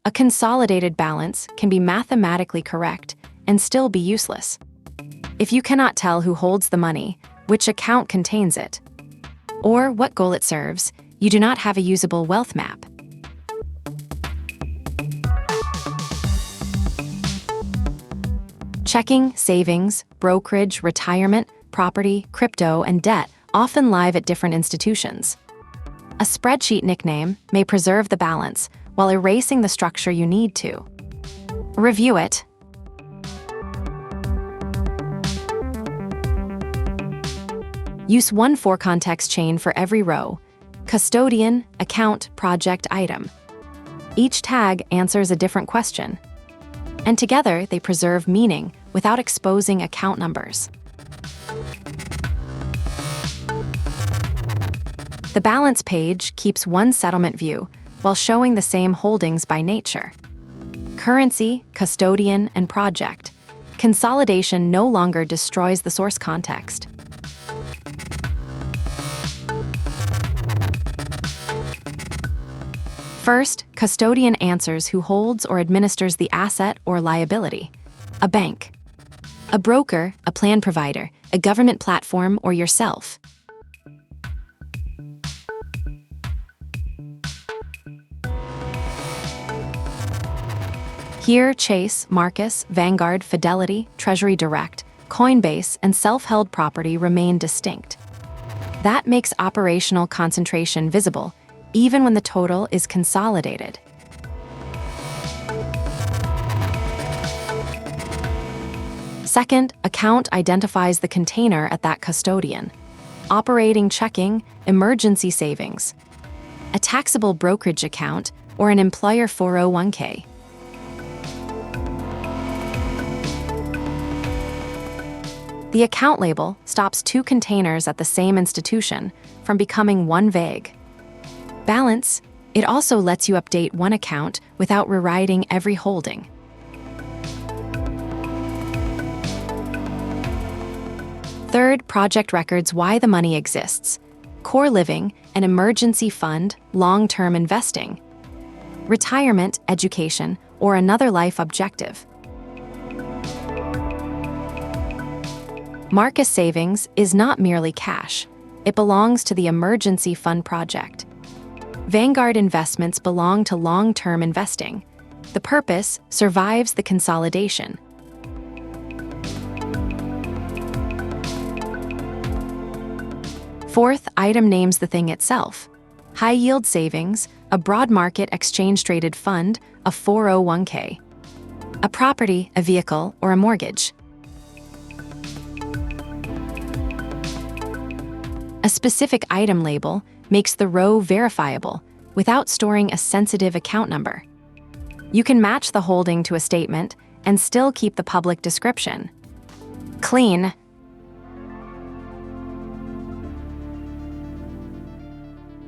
A consolidated balance can be mathematically correct and still be useless. If you cannot tell who holds the money, which account contains it, or what goal it serves, you do not have a usable wealth map. Checking, savings, brokerage, retirement, property, crypto, and debt often live at different institutions. A spreadsheet nickname may preserve the balance while erasing the structure you need to. Review it. Use one for-context chain for every row: custodian, account, project, item. Each tag answers a different question, and together they preserve meaning without exposing account numbers. The balance page keeps one settlement view while showing the same holdings by nature: currency, custodian, and project. Consolidation no longer destroys the source context. First, custodian answers who holds or administers the asset or liability: a bank, a broker, a plan provider, a government platform, or yourself. Here, Chase, Marcus, Vanguard, Fidelity, Treasury Direct, Coinbase, and self-held property remain distinct. That makes operational concentration visible, even when the total is consolidated. Second, account identifies the container at that custodian: operating checking, emergency savings, a taxable brokerage account, or an employer 401k. The account label stops two containers at the same institution from becoming one vague balance. It also lets you update one account without rewriting every holding. Third, project records why the money exists: core living, an emergency fund, long-term investing, retirement, education, or another life objective. Marcus Savings is not merely cash. It belongs to the emergency fund project. Vanguard investments belong to long-term investing. The purpose survives the consolidation. Fourth, item names the thing itself: high-yield savings, a broad market exchange-traded fund, a 401k, a property, a vehicle, or a mortgage. A specific item label makes the row verifiable without storing a sensitive account number. You can match the holding to a statement and still keep the public description clean.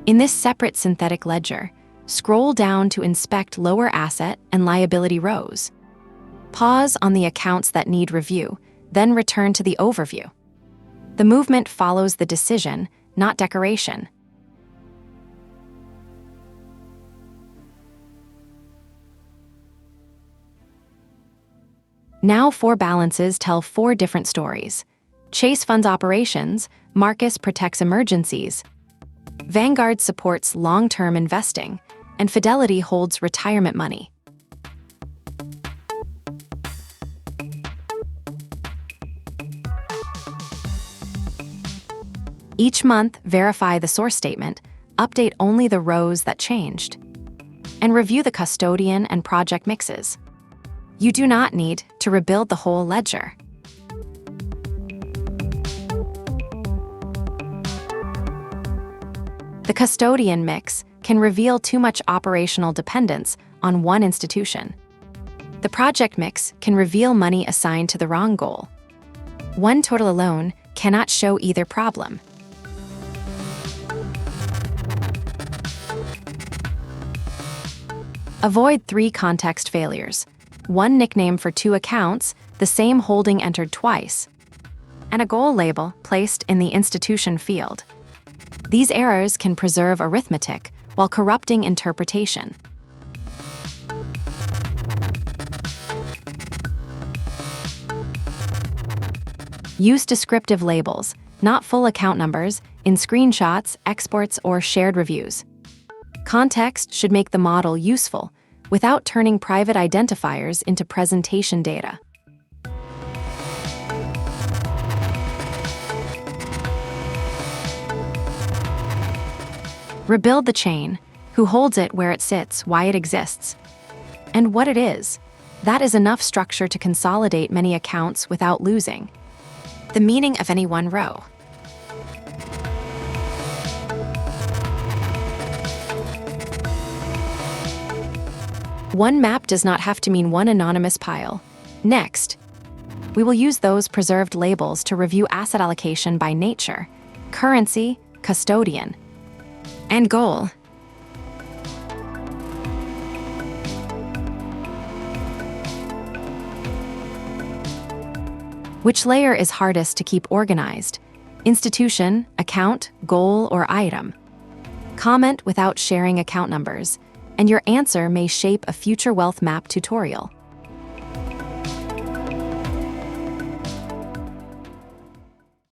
In this separate synthetic ledger, scroll down to inspect lower asset and liability rows. Pause on the accounts that need review, then return to the overview. The movement follows the decision, not decoration. Now 4 balances tell 4 different stories. Chase funds operations, Marcus protects emergencies, Vanguard supports long-term investing, and Fidelity holds retirement money. Each month, verify the source statement, update only the rows that changed, and review the custodian and project mixes. You do not need to rebuild the whole ledger. The custodian mix can reveal too much operational dependence on one institution. The project mix can reveal money assigned to the wrong goal. One total alone cannot show either problem. Avoid 3 context failures: one nickname for 2 accounts, the same holding entered twice, and a goal label placed in the institution field. These errors can preserve arithmetic while corrupting interpretation. Use descriptive labels, not full account numbers, in screenshots, exports, or shared reviews. Context should make the model useful, without turning private identifiers into presentation data. Rebuild the chain. Who holds it, where it sits, why it exists, and what it is. That is enough structure to consolidate many accounts without losing the meaning of any one row. One map does not have to mean one anonymous pile. Next, we will use those preserved labels to review asset allocation by nature, currency, custodian, and goal. Which layer is hardest to keep organized? Institution, account, goal, or item? Comment without sharing account numbers, and your answer may shape a future wealth map tutorial.